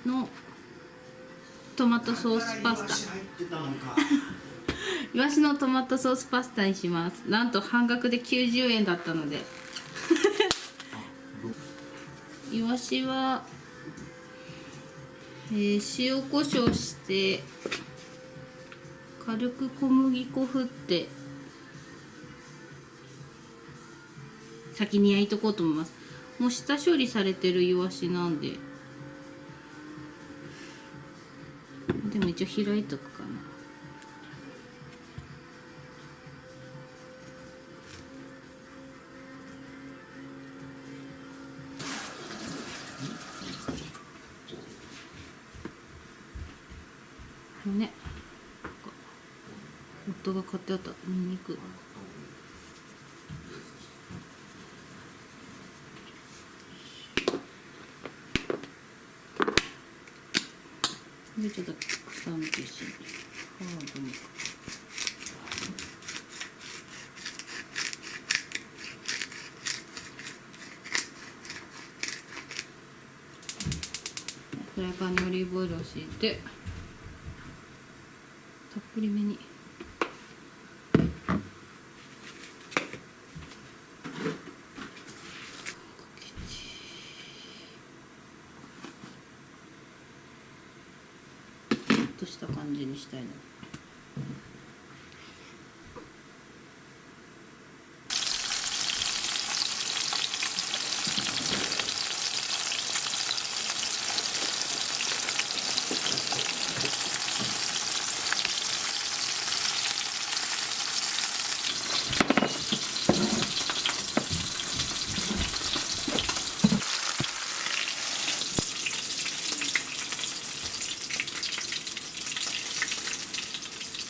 のトマトソースパスタイワシのトマトソースパスタにします。なんと半額で90円だったのでイワシは、塩コショウして軽く小麦粉振って先に焼いとこうと思います。もう下処理されてるイワシなんで、でも一応開いとくかな。ね、夫が買ってあったニンニク。でちょっと臭みと一緒にハーブもフライパンにオリーブオイルを敷いてたっぷりめにとした感じにしたいの。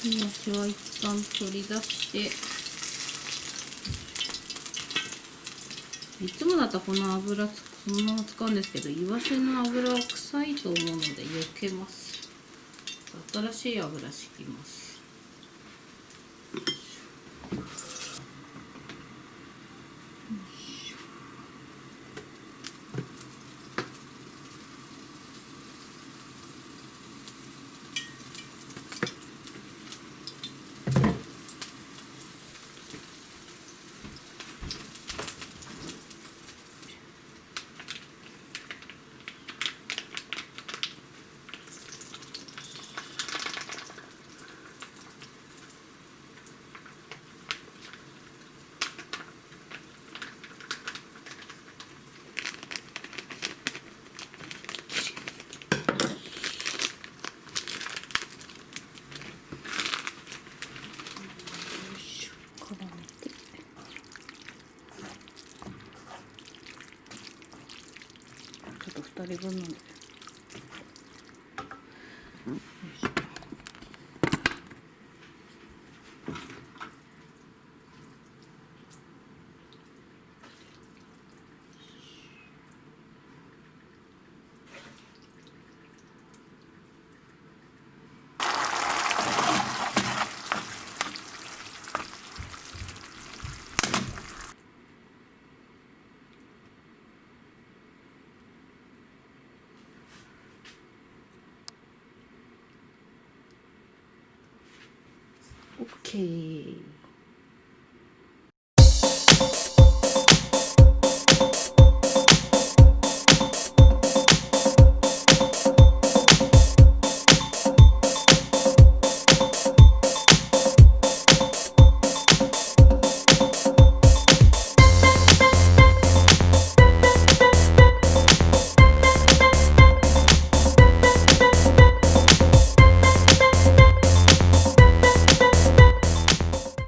イワシは一旦取り出して、いつもだったらこの油そのまま使うんですけど、イワシの油は臭いと思うので避けます。新しい油敷きます。ちょっと2人分なんで。オッケー。